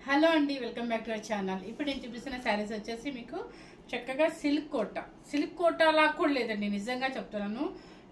Hello అండి, welcome back to our channel. ఇప్పుడు నేను చూపిస్తున్న శారీస్ వచ్చేసి మీకు చక్కగా సిల్క్ కోటా లాగా కూడా లేదండి. నిజంగా చెప్తున్నాను,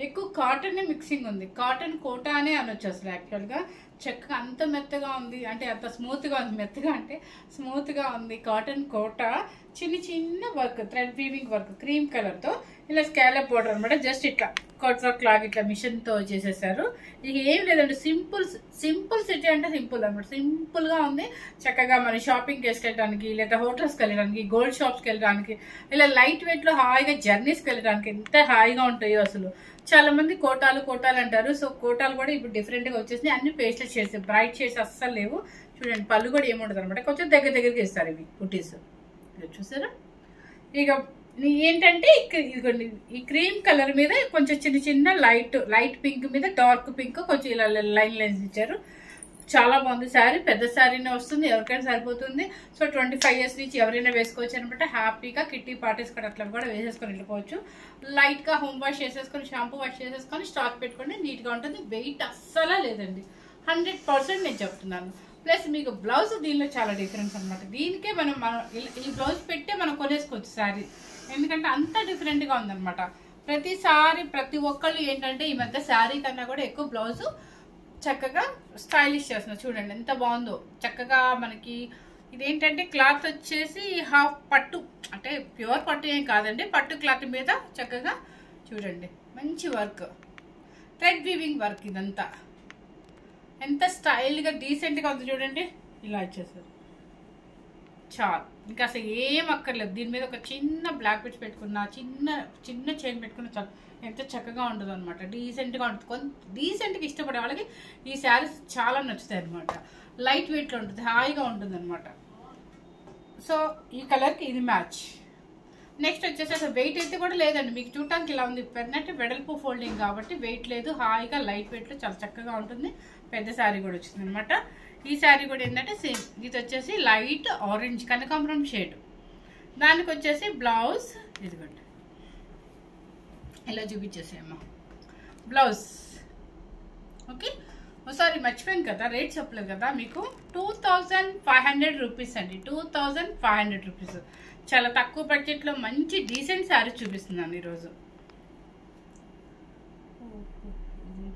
ఎక్కువ కాటన్ మిక్సింగ్ ఉంది. కాటన్ కోటా అనే అనొచ్చు అసలు. యాక్చువల్గా చక్కగా అంత మెత్తగా ఉంది, అంటే అంత స్మూత్గా ఉంది. మెత్తగా అంటే స్మూత్గా ఉంది. కాటన్ కోటా, చిన్న చిన్న work, thread weaving work, cream కలర్తో ఇలా స్కాలప్ బోర్డర్ అనమాట. జస్ట్ ఇట్లా కట్ లాగా ఇట్లా మిషన్తో చేసేసారు. ఇక ఏం లేదండి, సింపుల్ సిటీ అంటే సింపుల్ అనమాట. సింపుల్గా ఉంది. చక్కగా మన షాపింగ్కి వేసుకెళ్ళడానికి, లేదా హోటల్స్కి వెళ్ళడానికి, గోల్డ్ షాప్స్కి వెళ్ళడానికి, ఇలా లైట్ వెయిట్లో హాయిగా జర్నీస్కి వెళ్ళడానికి ఎంత హాయిగా ఉంటాయో అసలు. చాలా మంది కోటాలు అంటారు. సో కోటాలు కూడా ఇప్పుడు డిఫరెంట్గా వచ్చేసి అన్ని పేస్టల్ షేడ్స్, బ్రైట్ షేడ్స్ అస్సలు లేవు. చూడండి, పళ్ళు కూడా ఏముండదు అనమాట. కొంచెం దగ్గరికి ఇస్తారు ఇవి కుటీస్. చూసారా? ఇక ఏంటంటే ఇదిగోండి, ఈ క్రీమ్ కలర్ మీద కొంచెం చిన్న లైట్ పింక్ మీద డార్క్ పింక్ కొంచెం ఇలా లైన్స్ ఇచ్చారు. చాలా బాగుంది శారీ. పెద్ద శారీనే వస్తుంది, ఎవరికైనా సరిపోతుంది. సో 25 years నుంచి ఎవరైనా వేసుకోవచ్చు అనమాట. హ్యాపీగా కిట్టి పార్టీస్ కూడా అట్లా కూడా వేసేసుకొని వెళ్ళిపోవచ్చు. లైట్ గా హోమ్ వాష్ చేసేసుకొని, షాంపూ వాష్ చేసేసుకొని స్టాక్ పెట్టుకొని నీట్ గా ఉంటుంది. వెయిట్ అస్సలా లేదండి, 100% నేను చెప్తున్నాను. ప్లస్ మీకు బ్లౌజ్ దీనిలో చాలా డిఫరెన్స్ అనమాట. దీనికే మనం ఈ బ్లౌజ్ పెట్టే మనం కొనేసుకోవచ్చు శారీ, ఎందుకంటే అంత డిఫరెంట్ గా ఉందన్నమాట. ప్రతి ఒక్కళ్ళు ఏంటంటే ఈ మధ్య శారీ కన్నా కూడా ఎక్కువ బ్లౌజ్ చక్కగా స్టైలిష్ చేస్తున్నారు. చూడండి ఎంత బాగుందో. చక్కగా మనకి ఇదేంటంటే క్లాత్ వచ్చేసి హాఫ్ పట్టు, అంటే ప్యూర్ పట్టు ఏం కాదండి, పట్టు క్లాత్ మీద చక్కగా చూడండి మంచి వర్క్, థ్రెడ్ వీవింగ్ వర్క్. ఇదంతా ఎంత స్టైల్గా డీసెంట్గా ఉంది చూడండి. ఇలా వచ్చేసారు చాలు, ఇంకా అసలు ఏం అక్కర్లేదు. దీని మీద ఒక చిన్న బ్లాక్ బిట్స్ పెట్టుకున్నా, చిన్న చైన్ పెట్టుకున్నా చాలు. ఎంత చక్కగా ఉంటుంది అనమాట. డీసెంట్గా ఉంటుంది. డీసెంట్గా ఇష్టపడే వాళ్ళకి ఈ శారీస్ చాలా నచ్చుతాయి అనమాట. లైట్ వెయిట్లో ఉంటుంది, హాయిగా ఉంటుంది అనమాట. సో ఈ కలర్కి ఇది మ్యాచ్. నెక్స్ట్ వచ్చేసి అసలు వెయిట్ అయితే కూడా లేదండి. మీకు చూడటానికి ఇలా ఉంది, పెద్దనట్టు వెడల్పు ఫోల్డింగ్ కాబట్టి వెయిట్ లేదు. హాయిగా లైట్ వెయిట్లో చాలా చక్కగా ఉంటుంది. పెద్ద శారీ కూడా వచ్చింది అనమాట. ఈ శారీ కూడా ఏంటంటే సేమ్, ఇది వచ్చేసి లైట్ ఆరెంజ్ కనకాంబరం షేడ్. దానికి వచ్చేసి బ్లౌజ్ ఇదిగోండి ఇలా చూపించేసేమ్మా బ్లౌజ్. ఓకే, ఒకసారి మర్చిపోయాను కదా, రేట్ చెప్పలేదు కదా మీకు. 2500 రూపీస్ అండి, 2500 రూపీస్. చాలా తక్కువ బడ్జెట్లో మంచి డీసెంట్ శారీ చూపిస్తున్నాను ఈరోజు.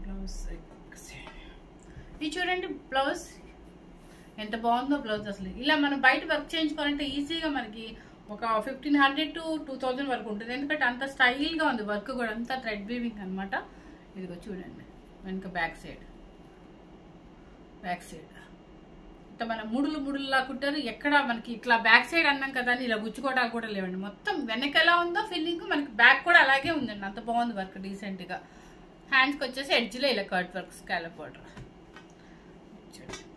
బ్లౌజ్ ఇది చూడండి, బ్లౌజ్ ఎంత బాగుందో బ్లౌజ్ అసలు. ఇలా మనం బయట వర్క్ చేయించుకోవాలంటే ఈజీగా మనకి ఒక 1500 to 2000 వరకు ఉంటుంది. ఎందుకంటే అంత స్టైల్గా ఉంది వర్క్ కూడా, అంతా థ్రెడ్ వీవింగ్ అనమాట. ఇదిగో చూడండి వెనుక బ్యాక్ సైడ్ ఇంత మన ముడులా కుట్టారు. ఎక్కడ మనకి ఇట్లా బ్యాక్ సైడ్ అన్నాం కదా అని ఇలా గుచ్చుకోవడానికి కూడా లేవండి. మొత్తం వెనక ఎలా ఉందో ఫిల్లింగ్ మనకి బ్యాక్ కూడా అలాగే ఉందండి. అంత బాగుంది వర్క్ డీసెంట్గా. హ్యాండ్స్కి వచ్చేసి ఎడ్జ్లో ఇలా cut work scallop border.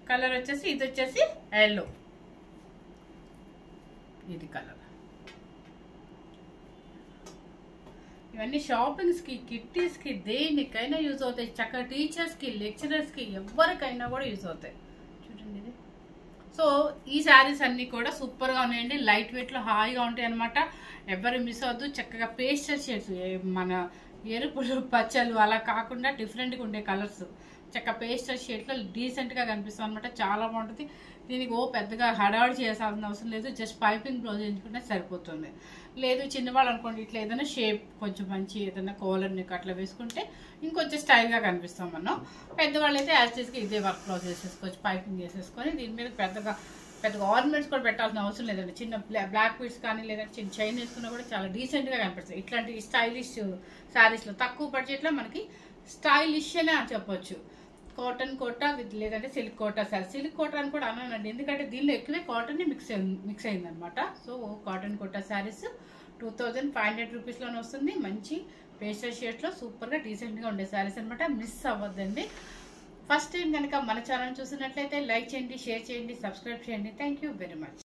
Colour వచ్చేసి ఇది వచ్చేసి ఎల్లో, ఇది కలర్. ఇవన్నీ షాపింగ్స్కి, కిట్టీస్కి, దేనికైనా యూజ్ అవుతాయి. చక్కగా టీచర్స్కి, లెక్చరర్స్కి, ఎవరికైనా కూడా యూజ్ అవుతాయి. చూడండి ఇది. సో ఈ శారీస్ అన్నీ కూడా సూపర్గా ఉన్నాయండి. లైట్ వెయిట్లో హాయిగా ఉంటాయి అనమాట. ఎవరు మిస్ అవ్వద్దు. చక్కగా పేస్టల్ షేడ్స్, మన ఎరుపులు పచ్చలు అలా కాకుండా డిఫరెంట్గా ఉండే కలర్స్, చక్క పేస్టల్ షేడ్లో డీసెంట్గా కనిపిస్తుంది అనమాట. చాలా బాగుంటుంది. దీనికి పెద్దగా హడావుడి చేయాల్సిన అవసరం లేదు. జస్ట్ పైపింగ్ బ్లౌజ్ ఎంచుకుంటే సరిపోతుంది. లేదు చిన్నవాళ్ళు అనుకోండి, ఇట్లా ఏదైనా షేప్ కొంచెం మంచి ఏదైనా కాలర్ నెక్ అట్లా వేసుకుంటే ఇంకొంచెం స్టైల్గా కనిపిస్తాం మనం. పెద్దవాళ్ళు అయితే యాస్టీస్గా ఇదే వర్క్ బ్లౌజ్ వేసేసుకోవచ్చు, పైపింగ్ వేసేసుకొని. దీని మీద పెద్దగా ఆర్నమెంట్స్ కూడా పెట్టాల్సిన అవసరం లేదండి. చిన్న బ్లాక్ బీడ్స్ కానీ లేదంటే చిన్న చైన్ వేసుకున్నా కూడా చాలా డీసెంట్గా కనిపిస్తుంది. ఇట్లాంటి స్టైలిష్ శారీస్లో తక్కువ బడ్జెట్లో మనకి స్టైలిష్ అనే చెప్పొచ్చు. కాటన్ కోటా విత్ లేదంటే సిల్క్ కోటా శారీ. సిల్క్ కోటా అని కూడా అన్నానండి, ఎందుకంటే దీనిలో ఎక్కువే కాటన్ మిక్స్ అయిందనమాట. సో కాటన్ కోటా శారీస్ 2500 రూపీస్లోనే వస్తుంది. మంచి పేస్టల్ షేడ్స్లో సూపర్గా డీసెంట్గా ఉండే శారీస్ అనమాట. మిస్ అవ్వద్దండి. ఫస్ట్ టైం కనుక మన ఛానల్ చూసినట్లయితే లైక్ చేయండి, షేర్ చేయండి, సబ్స్క్రైబ్ చేయండి. Thank you very much.